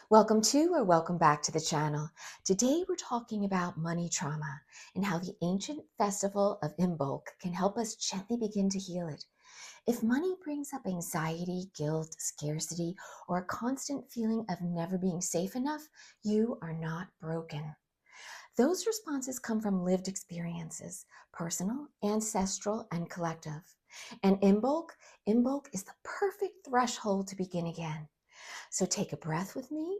Welcome to or welcome back to the channel. Today we're talking about money trauma and how the ancient festival of Imbolc can help us gently begin to heal it. If money brings up anxiety, guilt, scarcity, or a constant feeling of never being safe enough, you are not broken. Those responses come from lived experiences, personal, ancestral, and collective. And Imbolc is the perfect threshold to begin again. So take a breath with me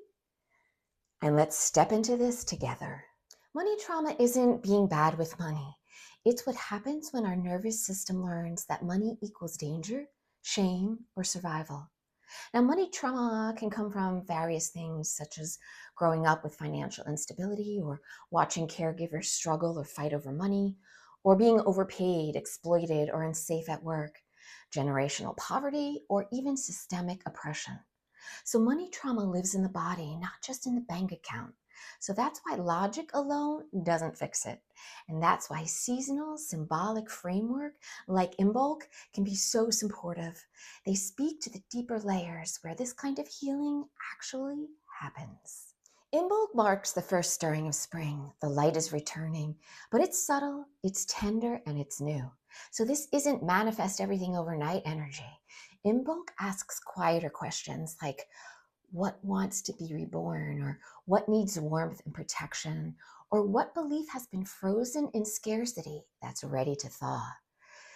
and let's step into this together. Money trauma isn't being bad with money. It's what happens when our nervous system learns that money equals danger, shame, or survival. Now, money trauma can come from various things, such as growing up with financial instability, or watching caregivers struggle or fight over money, or being overpaid, exploited, or unsafe at work, generational poverty, or even systemic oppression. So money trauma lives in the body, not just in the bank account. So that's why logic alone doesn't fix it. And that's why seasonal symbolic framework like Imbolc can be so supportive. They speak to the deeper layers where this kind of healing actually happens. Imbolc marks the first stirring of spring. The light is returning, but it's subtle, it's tender, and it's new. So this isn't manifest everything overnight energy. Imbolc asks quieter questions like, what wants to be reborn, or what needs warmth and protection, or what belief has been frozen in scarcity that's ready to thaw.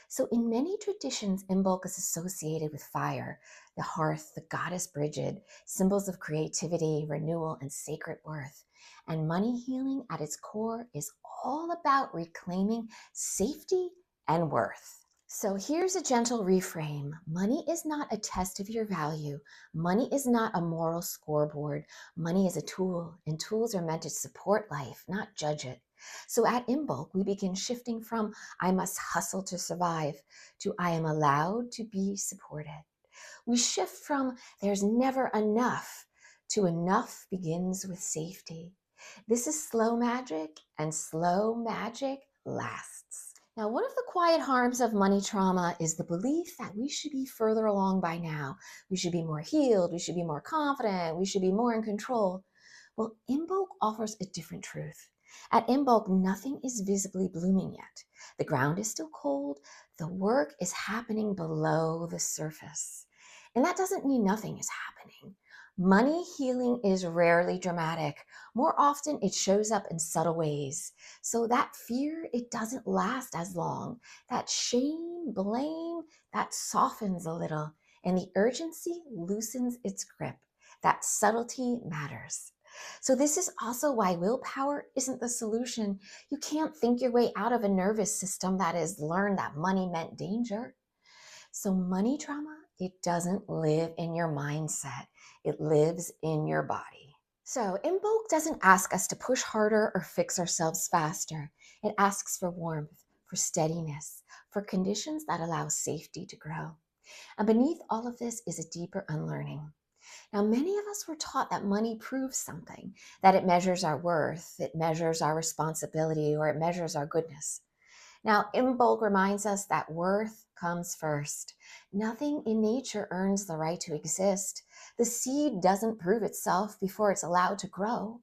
So in many traditions, Imbolc is associated with fire, the hearth, the goddess Brigid, symbols of creativity, renewal, and sacred worth. And money healing at its core is all about reclaiming safety and worth. So here's a gentle reframe. Money is not a test of your value. Money is not a moral scoreboard. Money is a tool, and tools are meant to support life, not judge it. So at Imbolc, we begin shifting from I must hustle to survive to I am allowed to be supported. We shift from there's never enough to enough begins with safety. This is slow magic, and slow magic lasts. Now, one of the quiet harms of money trauma is the belief that we should be further along by now. We should be more healed, we should be more confident, we should be more in control. Well, Imbolc offers a different truth. At Imbolc, nothing is visibly blooming yet. The ground is still cold, the work is happening below the surface. And that doesn't mean nothing is happening. Money healing is rarely dramatic. More often, it shows up in subtle ways. So that fear, it doesn't last as long. That shame, blame, that softens a little. And the urgency loosens its grip. That subtlety matters. So this is also why willpower isn't the solution. You can't think your way out of a nervous system that has learned that money meant danger. So money trauma, it doesn't live in your mindset. It lives in your body. So Imbolc doesn't ask us to push harder or fix ourselves faster. It asks for warmth, for steadiness, for conditions that allow safety to grow. And beneath all of this is a deeper unlearning. Now, many of us were taught that money proves something, that it measures our worth, it measures our responsibility, or it measures our goodness. Now, Imbolc reminds us that worth comes first. Nothing in nature earns the right to exist. The seed doesn't prove itself before it's allowed to grow.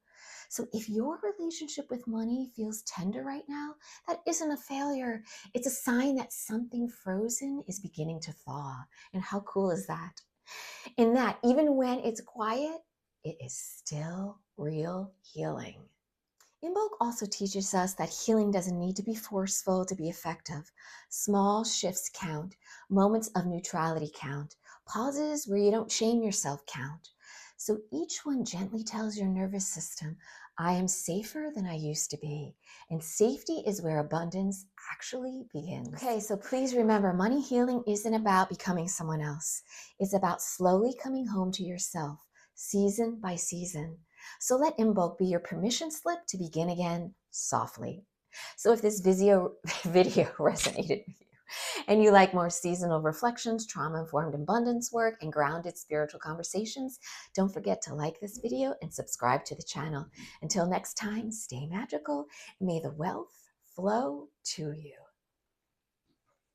So if your relationship with money feels tender right now, that isn't a failure. It's a sign that something frozen is beginning to thaw. And how cool is that? In that, even when it's quiet, it is still real healing. Imbolc also teaches us that healing doesn't need to be forceful to be effective. Small shifts count, moments of neutrality count, pauses where you don't shame yourself count. So each one gently tells your nervous system, I am safer than I used to be. And safety is where abundance actually begins. Okay, so please remember, money healing isn't about becoming someone else. It's about slowly coming home to yourself, season by season. So let Imbolc be your permission slip to begin again softly. So if this video resonated with you and you like more seasonal reflections, trauma-informed abundance work, and grounded spiritual conversations, don't forget to like this video and subscribe to the channel. Until next time, stay magical and may the wealth flow to you.